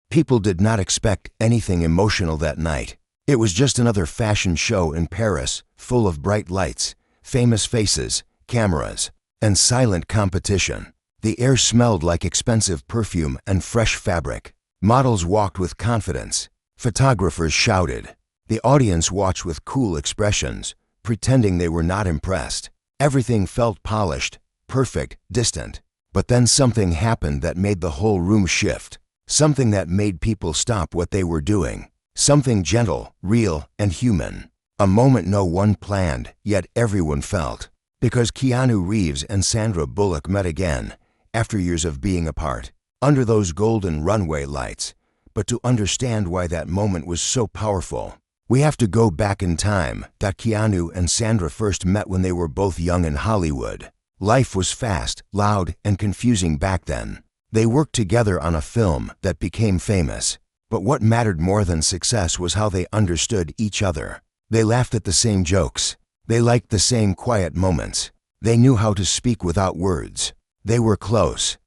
People did not expect anything emotional that night. It was just another fashion show in Paris, full of bright lights, famous faces, cameras, and silent competition. The air smelled like expensive perfume and fresh fabric. Models walked with confidence. Photographers shouted. The audience watched with cool expressions, pretending they were not impressed. Everything felt polished, perfect, distant. But then something happened that made the whole room shift. Something that made people stop what they were doing. Something gentle, real, and human. A moment no one planned, yet everyone felt. Because KeanuReeves and Sandra Bullock met again, after years of being apart, under those golden runway lights. But to understand why that moment was so powerful, we have to go back in time. Keanu and Sandra first met when they were both young in Hollywood. Life was fast, loud, and confusing back then. They worked together on a film that became famous. But what mattered more than success was how they understood each other. They laughed at the same jokes. They liked the same quiet moments. They knew how to speak without words. They were close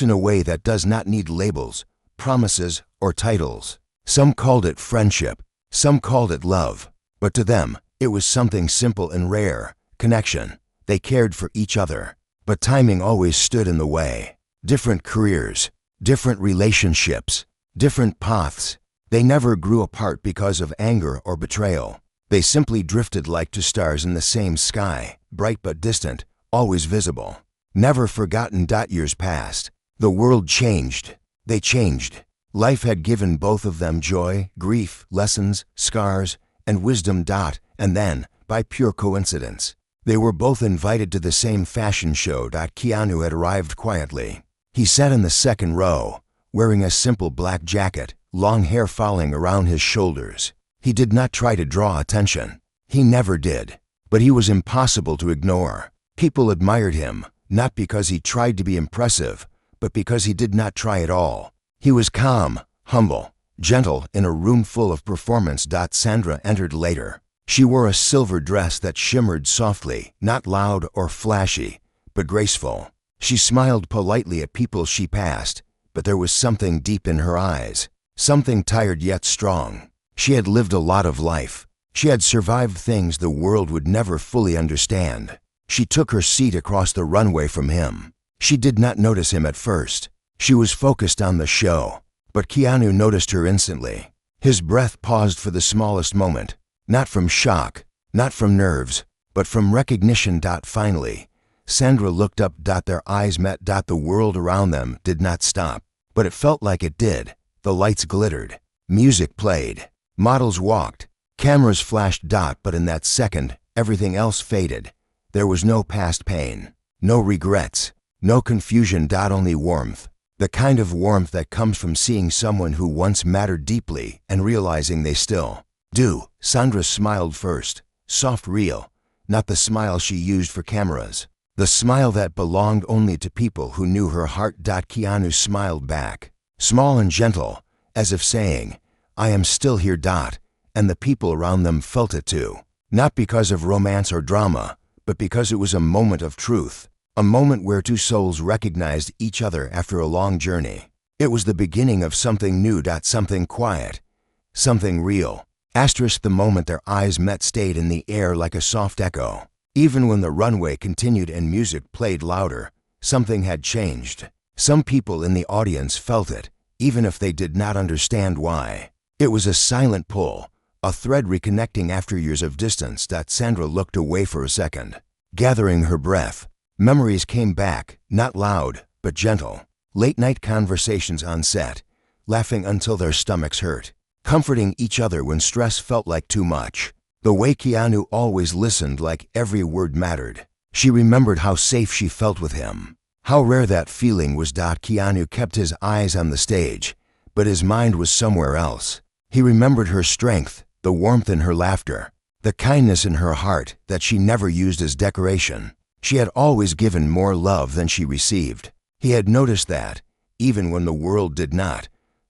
in a way that does not need labels, promises, or titles. Some called it friendship, some called it love. But to them, it was something simple and rare, connection. They cared for each other. But timing always stood in the way. Different careers, different relationships, different paths. They never grew apart because of anger or betrayal. They simply drifted like two stars in the same sky, bright but distant, always visible. Never forgotten. Years passed. The world changed. They changed. Life had given both of them joy, grief, lessons, scars, and wisdom. And then, by pure coincidence, they were both invited to the same fashion show. Keanu had arrived quietly. He sat in the second row, wearing a simple black jacket, long hair falling around his shoulders. He did not try to draw attention. He never did. But he was impossible to ignore. People admired him, not because he tried to be impressive, but because he did not try at all. He was calm, humble, gentle in a room full of performance. Sandra entered later. She wore a silver dress that shimmered softly, not loud or flashy, but graceful. She smiled politely at people she passed, but there was something deep in her eyes, something tired yet strong. She had lived a lot of life. She had survived things the world would never fully understand. She took her seat across the runway from him. She did not notice him at first. She was focused on the show. But Keanu noticed her instantly. His breath paused for the smallest moment, not from shock, not from nerves, but from recognition. Finally, Sandra looked up. Their eyes met. The world around them did not stop, but it felt like it did. The lights glittered. Music played. Models walked. Cameras flashed. But in that second, everything else faded. There was no past pain, no regrets, no confusion. Only warmth. The kind of warmth that comes from seeing someone who once mattered deeply and realizing they still do. Sandra smiled first. Soft, real. Not the smile she used for cameras. The smile that belonged only to people who knew her heart. Keanu smiled back. Small and gentle, as if saying, I am still here. And the people around them felt it too. Not because of romance or drama, but because it was a moment of truth. A moment where two souls recognized each other after a long journey. It was the beginning of something new. Something quiet. Something real. The moment their eyes met stayed in the air like a soft echo. Even when the runway continued and music played louder, something had changed. Some people in the audience felt it, even if they did not understand why. It was a silent pull, a thread reconnecting after years of distance. Sandra looked away for a second, gathering her breath. Memories came back, not loud, but gentle. Late-night conversations on set, laughing until their stomachs hurt, comforting each other when stress felt like too much. The way Keanu always listened, like every word mattered. She remembered how safe she felt with him, how rare that feeling was. Keanu kept his eyes on the stage, but his mind was somewhere else. He remembered her strength, the warmth in her laughter, the kindness in her heart that she never used as decoration. She had always given more love than she received. He had noticed that, even when the world did not.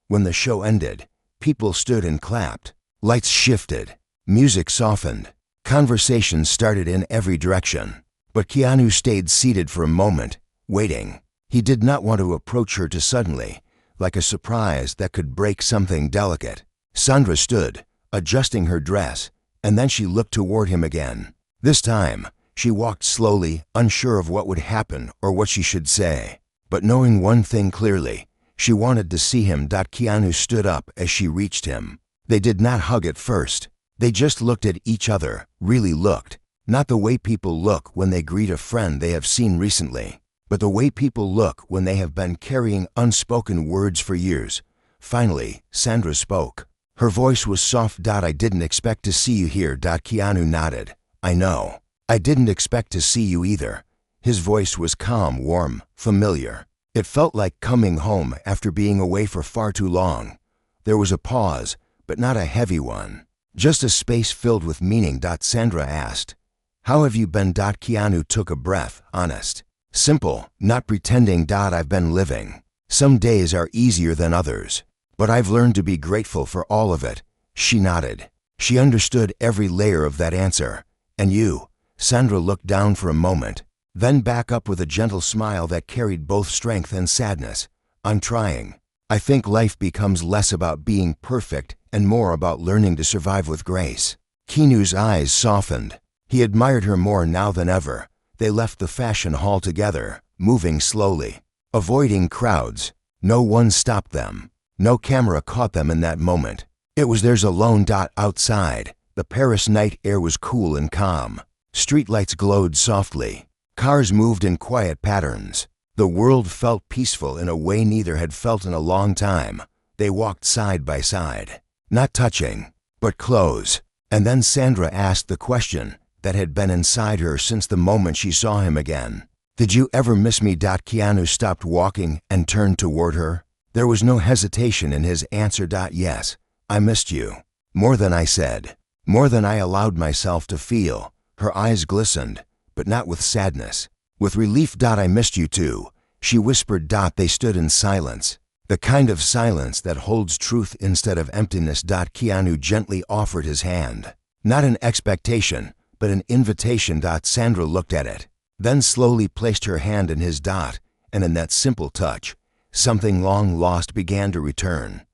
When the show ended, people stood and clapped. Lights shifted. Music softened. Conversations started in every direction. But Keanu stayed seated for a moment, waiting. He did not want to approach her too suddenly, like a surprise that could break something delicate. Sandra stood, adjusting her dress, and then she looked toward him again. This time, she walked slowly, unsure of what would happen or what she should say. But knowing one thing clearly, she wanted to see him. Keanu stood up as she reached him. They did not hug at first. They just looked at each other, really looked. Not the way people look when they greet a friend they have seen recently, but the way people look when they have been carrying unspoken words for years. Finally, Sandra spoke. Her voice was soft. I didn't expect to see you here. Keanu nodded. I know. I didn't expect to see you either. His voice was calm, warm, familiar. It felt like coming home after being away for far too long. There was a pause, but not a heavy one. Just a space filled with meaning. Sandra asked, "How have you been?" Keanu took a breath, honest. Simple, not pretending. I've been living. Some days are easier than others, but I've learned to be grateful for all of it. She nodded. She understood every layer of that answer. And you? Sandra looked down for a moment, then back up with a gentle smile that carried both strength and sadness. I'm trying. I think life becomes less about being perfect and more about learning to survive with grace. Keanu's eyes softened. He admired her more now than ever. They left the fashion hall together, moving slowly, avoiding crowds. No one stopped them. No camera caught them in that moment. It was theirs alone. Outside, the Paris night air was cool and calm. Streetlights glowed softly. Cars moved in quiet patterns. The world felt peaceful in a way neither had felt in a long time. They walked side by side, not touching, but close. And then Sandra asked the question that had been inside her since the moment she saw him again. Did you ever miss me? Keanu stopped walking and turned toward her. There was no hesitation in his answer. Yes, I missed you. More than I said. More than I allowed myself to feel. Her eyes glistened, but not with sadness. With relief. I missed you too, she whispered. They stood in silence. The kind of silence that holds truth instead of emptiness. Keanu gently offered his hand. Not an expectation, but an invitation. Sandra looked at it, then slowly placed her hand in his. And in that simple touch, something long lost began to return.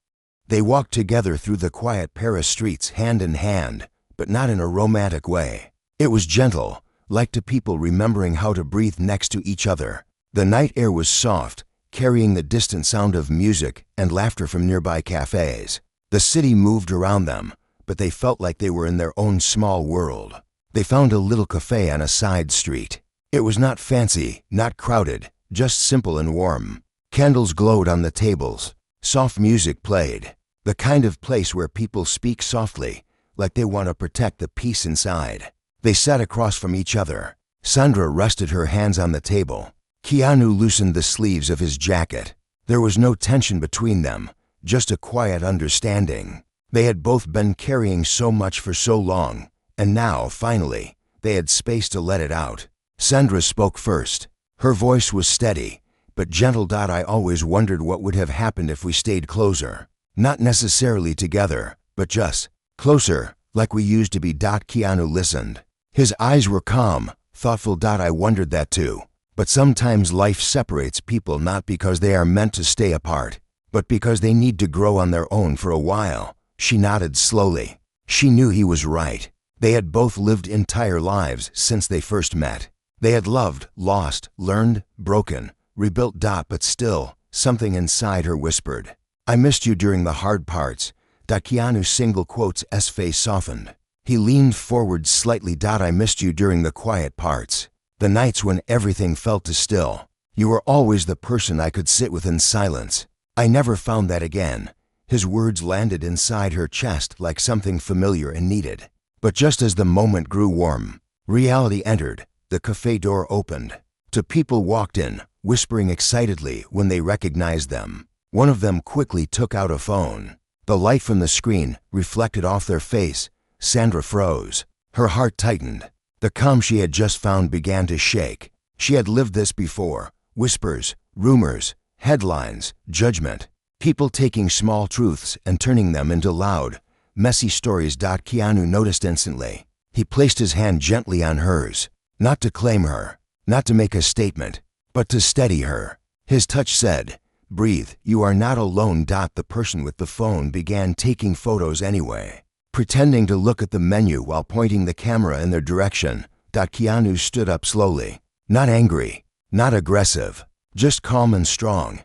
They walked together through the quiet Paris streets, hand in hand, but not in a romantic way. It was gentle, like two people remembering how to breathe next to each other. The night air was soft, carrying the distant sound of music and laughter from nearby cafes. The city moved around them, but they felt like they were in their own small world. They found a little cafe on a side street. It was not fancy, not crowded, just simple and warm. Candles glowed on the tables. Soft music played. The kind of place where people speak softly, like they want to protect the peace inside. They sat across from each other. Sandra rested her hands on the table. Keanu loosened the sleeves of his jacket. There was no tension between them, just a quiet understanding. They had both been carrying so much for so long, and now, finally, they had space to let it out. Sandra spoke first. Her voice was steady, but gentle. I always wondered what would have happened if we stayed closer. Not necessarily together, but just closer, like we used to be. Keanu listened. His eyes were calm, thoughtful. I wondered that too. But sometimes life separates people not because they are meant to stay apart, but because they need to grow on their own for a while. She nodded slowly. She knew he was right. They had both lived entire lives since they first met. They had loved, lost, learned, broken, rebuilt. But still, something inside her whispered, I missed you during the hard parts. Keanu's single quote's face softened. He leaned forward slightly. I missed you during the quiet parts. The nights when everything felt too still. You were always the person I could sit with in silence. I never found that again. His words landed inside her chest like something familiar and needed. But just as the moment grew warm, reality entered. The cafe door opened. Two people walked in, whispering excitedly when they recognized them. One of them quickly took out a phone. The light from the screen reflected off their face. Sandra froze. Her heart tightened. The calm she had just found began to shake. She had lived this before. Whispers, rumors, headlines, judgment. People taking small truths and turning them into loud, messy stories. Keanu noticed instantly. He placed his hand gently on hers. Not to claim her, not to make a statement, but to steady her. His touch said, Breathe, you are not alone. The person with the phone began taking photos anyway, pretending to look at the menu while pointing the camera in their direction. Keanu stood up slowly, not angry, not aggressive, just calm and strong.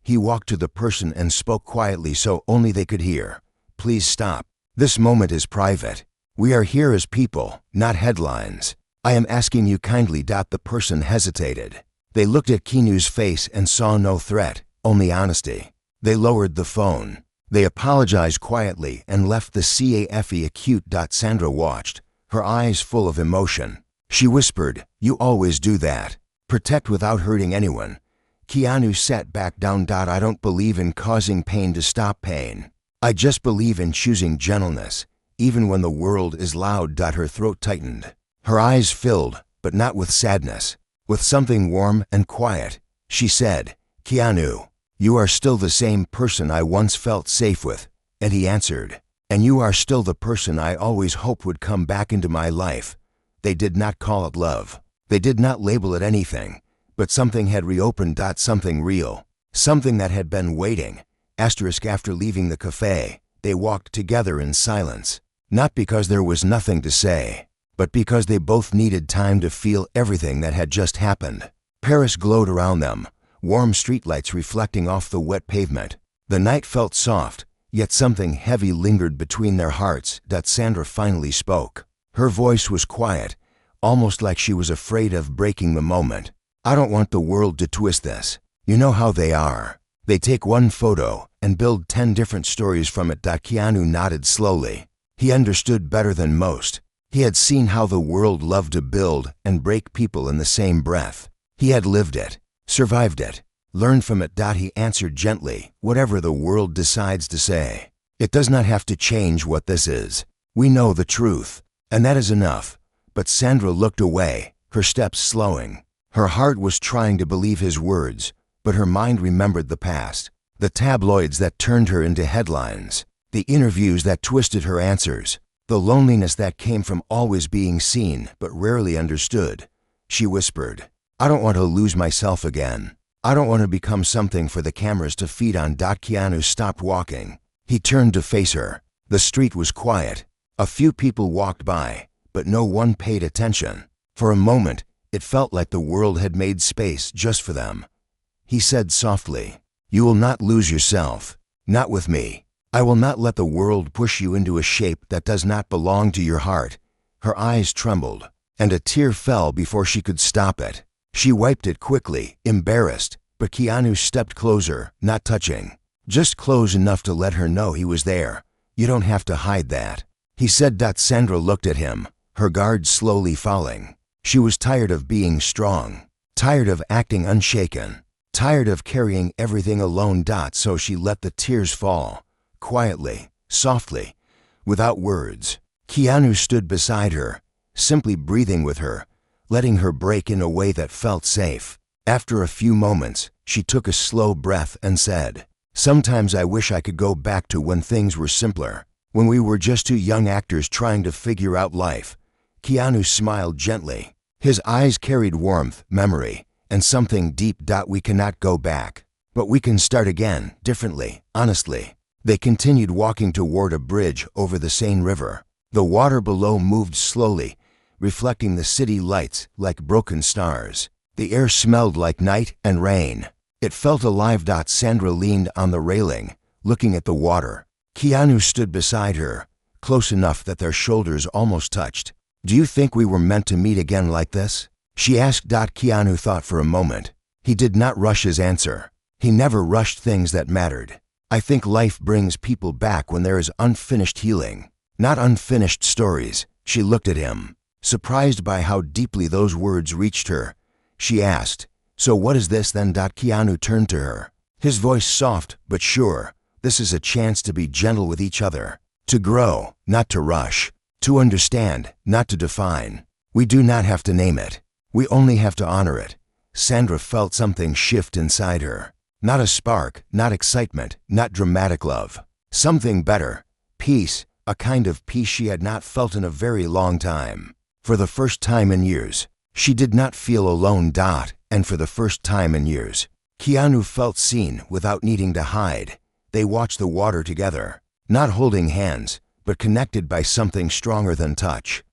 He walked to the person and spoke quietly so only they could hear. Please stop. This moment is private. We are here as people, not headlines. I am asking you kindly. The person hesitated. They looked at Keanu's face and saw no threat, only honesty. They lowered the phone. They apologized quietly and left the cafe acute. Sandra watched, her eyes full of emotion. She whispered, "You always do that. Protect without hurting anyone." Keanu sat back down. I don't believe in causing pain to stop pain. I just believe in choosing gentleness, even when the world is loud. Her throat tightened. Her eyes filled, but not with sadness, with something warm and quiet. She said, "Keanu, you are still the same person I once felt safe with." And he answered, "And you are still the person I always hoped would come back into my life." They did not call it love. They did not label it anything. But something had reopened. Something real. Something that had been waiting. After leaving the cafe, they walked together in silence. Not because there was nothing to say, but because they both needed time to feel everything that had just happened. Paris glowed around them, warm streetlights reflecting off the wet pavement. The night felt soft, yet something heavy lingered between their hearts. Sandra finally spoke. Her voice was quiet, almost like she was afraid of breaking the moment. "I don't want the world to twist this. You know how they are. They take one photo and build 10 different stories from it." Keanu nodded slowly. He understood better than most. He had seen how the world loved to build and break people in the same breath. He had lived it, survived it, learned from it. He answered gently, "Whatever the world decides to say, it does not have to change what this is. We know the truth, and that is enough." But Sandra looked away, her steps slowing. Her heart was trying to believe his words, but her mind remembered the past. The tabloids that turned her into headlines, the interviews that twisted her answers, the loneliness that came from always being seen but rarely understood. She whispered, "I don't want to lose myself again. I don't want to become something for the cameras to feed on." Keanu stopped walking. He turned to face her. The street was quiet. A few people walked by, but no one paid attention. For a moment, it felt like the world had made space just for them. He said softly, "You will not lose yourself. Not with me. I will not let the world push you into a shape that does not belong to your heart." Her eyes trembled, and a tear fell before she could stop it. She wiped it quickly, embarrassed, but Keanu stepped closer, not touching, just close enough to let her know he was there. "You don't have to hide that," he said. Sandra looked at him, her guard slowly falling. She was tired of being strong, tired of acting unshaken, tired of carrying everything alone. So she let the tears fall, quietly, softly, without words. Keanu stood beside her, simply breathing with her, letting her break in a way that felt safe. After a few moments, she took a slow breath and said, "Sometimes I wish I could go back to when things were simpler, when we were just two young actors trying to figure out life." Keanu smiled gently. His eyes carried warmth, memory, and something deep. "We cannot go back, but we can start again, differently, honestly." They continued walking toward a bridge over the Seine River. The water below moved slowly, reflecting the city lights like broken stars. The air smelled like night and rain. It felt alive. Sandra leaned on the railing, looking at the water. Keanu stood beside her, close enough that their shoulders almost touched. "Do you think we were meant to meet again like this?" she asked. Keanu thought for a moment. He did not rush his answer. He never rushed things that mattered. "I think life brings people back when there is unfinished healing, not unfinished stories." She looked at him, surprised by how deeply those words reached her. She asked, "So what is this then?" Keanu turned to her, his voice soft but sure. "This is a chance to be gentle with each other, to grow, not to rush, to understand, not to define. We do not have to name it. We only have to honor it." Sandra felt something shift inside her. Not a spark, not excitement, not dramatic love. Something better. Peace, a kind of peace she had not felt in a very long time. For the first time in years, she did not feel alone. And for the first time in years, Keanu felt seen without needing to hide. They watched the water together, not holding hands, but connected by something stronger than touch.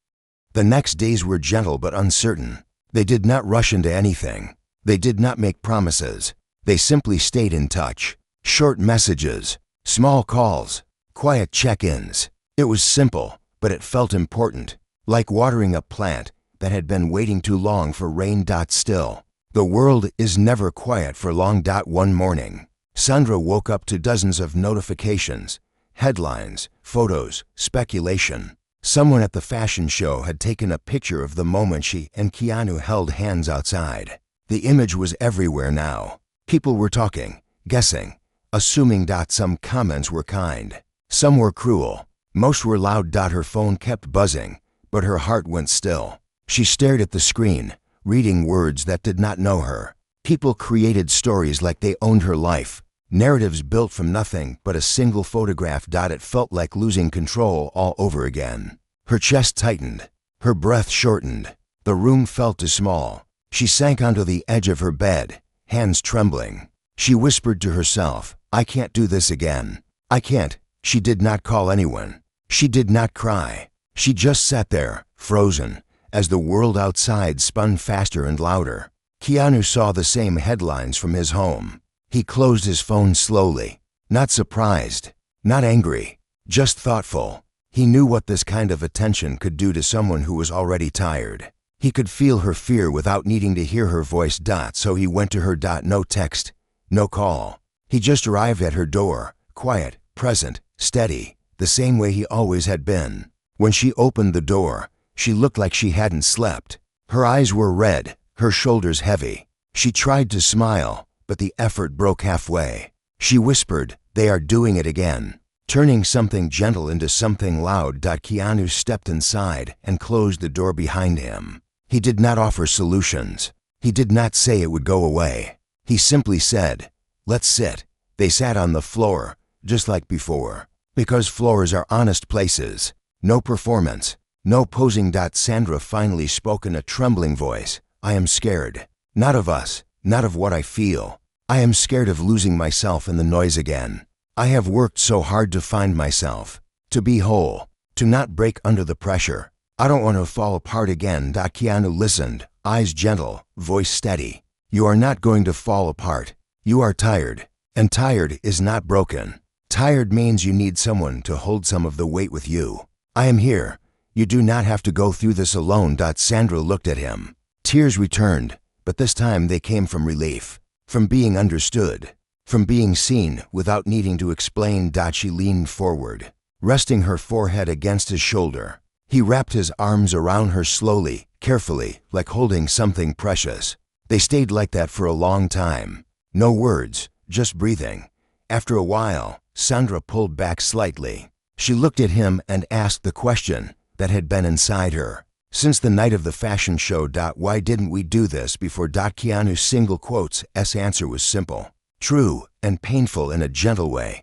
The next days were gentle but uncertain. They did not rush into anything. They did not make promises. They simply stayed in touch. Short messages, small calls, quiet check-ins. It was simple, but it felt important, like watering a plant that had been waiting too long for rain. Still, the world is never quiet for long. One morning, Sandra woke up to dozens of notifications, headlines, photos, speculation. Someone at the fashion show had taken a picture of the moment she and Keanu held hands outside. The image was everywhere now. People were talking, guessing, assuming. Some comments were kind, some were cruel, most were loud. Her phone kept buzzing, but her heart went still. She stared at the screen, reading words that did not know her. People created stories like they owned her life, narratives built from nothing but a single photograph. It felt like losing control all over again. Her chest tightened, her breath shortened. The room felt too small. She sank onto the edge of her bed, hands trembling. She whispered to herself, "I can't do this again. I can't." She did not call anyone. She did not cry. She just sat there, frozen, as the world outside spun faster and louder. Keanu saw the same headlines from his home. He closed his phone slowly, not surprised, not angry, just thoughtful. He knew what this kind of attention could do to someone who was already tired. He could feel her fear without needing to hear her voice. So he went to her. No text, no call. He just arrived at her door, quiet, present, steady, the same way he always had been. When she opened the door, she looked like she hadn't slept. Her eyes were red, her shoulders heavy. She tried to smile, but the effort broke halfway. She whispered, "They are doing it again," turning something gentle into something loud. Keanu stepped inside and closed the door behind him. He did not offer solutions. He did not say it would go away. He simply said, "Let's sit." They sat on the floor, just like before, because floors are honest places. No performance, no posing. Sandra finally spoke in a trembling voice. "I am scared. Not of us, not of what I feel. I am scared of losing myself in the noise again. I have worked so hard to find myself, to be whole, to not break under the pressure. I don't want to fall apart again." Keanu listened, eyes gentle, voice steady. "You are not going to fall apart. You are tired, and tired is not broken. Tired means you need someone to hold some of the weight with you. I am here. You do not have to go through this alone." Sandra looked at him. Tears returned, but this time they came from relief, from being understood, from being seen without needing to explain. She leaned forward, resting her forehead against his shoulder. He wrapped his arms around her slowly, carefully, like holding something precious. They stayed like that for a long time. No words, just breathing. After a while, Sandra pulled back slightly. She looked at him and asked the question that had been inside her. "Since the night of the fashion show, why didn't we do this before?" Keanu's single quote's answer was simple, true, and painful in a gentle way.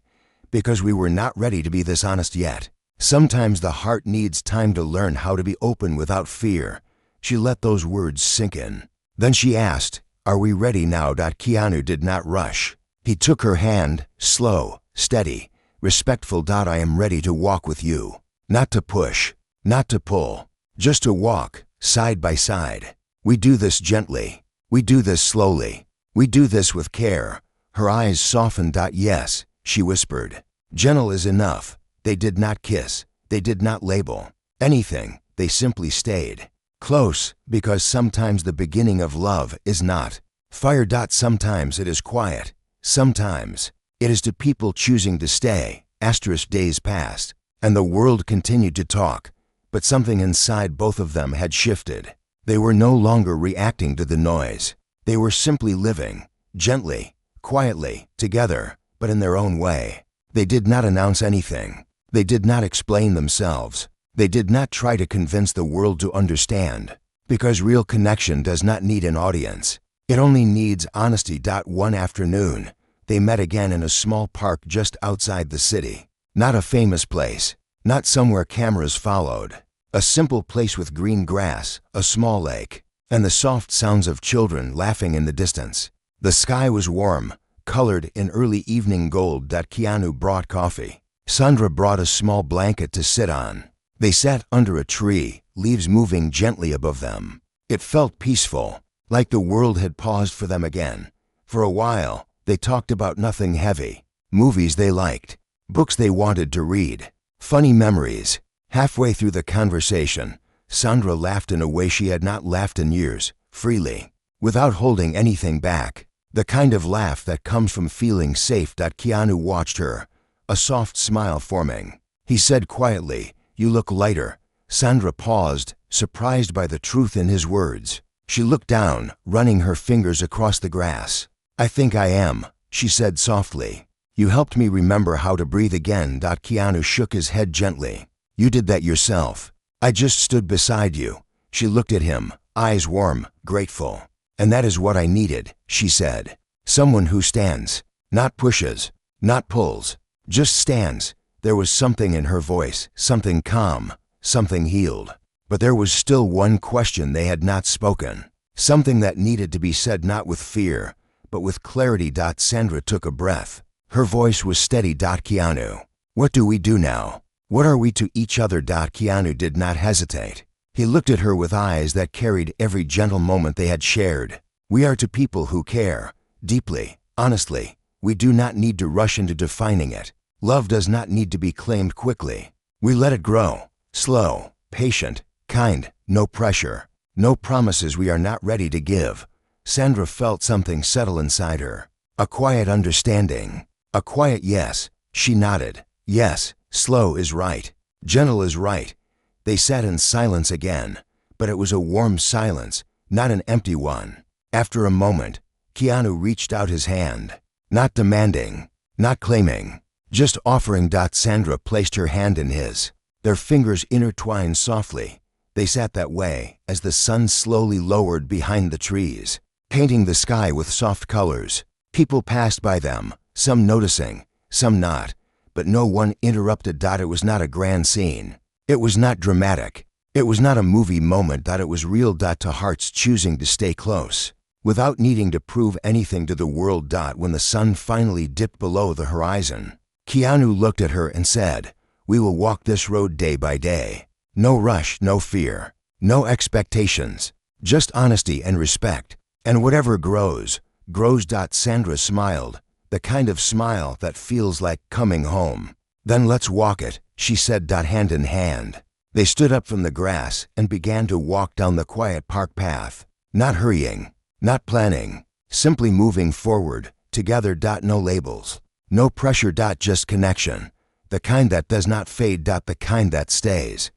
"Because we were not ready to be this honest yet." Sometimes the heart needs time to learn how to be open without fear. She let those words sink in. Then she asked, "Are we ready now?" Keanu did not rush. He took her hand, slow, steady, respectful. "I am ready to walk with you. Not to push, not to pull, just to walk, side by side. We do this gently. We do this slowly. We do this with care." Her eyes softened. "Yes," she whispered. Gentle is enough. They did not kiss. They did not label anything. They simply stayed close, because sometimes the beginning of love is not fire. Sometimes it is quiet. Sometimes it is to people choosing to stay. Days passed, and the world continued to talk, but something inside both of them had shifted. They were no longer reacting to the noise. They were simply living, gently, quietly, together, but in their own way. They did not announce anything. They did not explain themselves. They did not try to convince the world to understand, because real connection does not need an audience. It only needs honesty. One afternoon, they met again in a small park just outside the city. Not a famous place, not somewhere cameras followed. A simple place with green grass, a small lake, and the soft sounds of children laughing in the distance. The sky was warm, colored in early evening gold. Keanu brought coffee. Sandra brought a small blanket to sit on. They sat under a tree, leaves moving gently above them. It felt peaceful, like the world had paused for them again. For a while, they talked about nothing heavy. Movies they liked, books they wanted to read, funny memories. Halfway through the conversation, Sandra laughed in a way she had not laughed in years, freely, without holding anything back. The kind of laugh that comes from feeling safe. Keanu watched her, a soft smile forming. He said quietly, "You look lighter." Sandra paused, surprised by the truth in his words. She looked down, running her fingers across the grass. "I think I am," she said softly. "You helped me remember how to breathe again." Keanu shook his head gently. "You did that yourself. I just stood beside you." She looked at him, eyes warm, grateful. "And that is what I needed," she said. "Someone who stands, not pushes, not pulls, just stands." There was something in her voice, something calm, something healed. But there was still one question they had not spoken, something that needed to be said, not with fear, but with clarity. Sandra took a breath. Her voice was steady. "Keanu, what do we do now? What are we to each other?" Keanu did not hesitate. He looked at her with eyes that carried every gentle moment they had shared. "We are to people who care, deeply, honestly. We do not need to rush into defining it. Love does not need to be claimed quickly. We let it grow, slow, patient, kind, no pressure, no promises we are not ready to give." Sandra felt something settle inside her, a quiet understanding, a quiet yes. She nodded. "Yes, slow is right, gentle is right." They sat in silence again, but it was a warm silence, not an empty one. After a moment, Keanu reached out his hand, not demanding, not claiming, just offering. Sandra placed her hand in his. Their fingers intertwined softly. They sat that way as the sun slowly lowered behind the trees, painting the sky with soft colors. People passed by them, some noticing, some not, but no one interrupted. It was not a grand scene. It was not dramatic. It was not a movie moment. It was real. To hearts choosing to stay close, without needing to prove anything to the world. When the sun finally dipped below the horizon, Keanu looked at her and said, "We will walk this road day by day. No rush, no fear, no expectations, just honesty and respect. And whatever grows, grows." Sandra smiled, the kind of smile that feels like coming home. "Then let's walk it," she said. Hand in hand, they stood up from the grass and began to walk down the quiet park path, not hurrying, not planning, simply moving forward, together. No labels, no pressure. Just connection, the kind that does not fade. The kind that stays.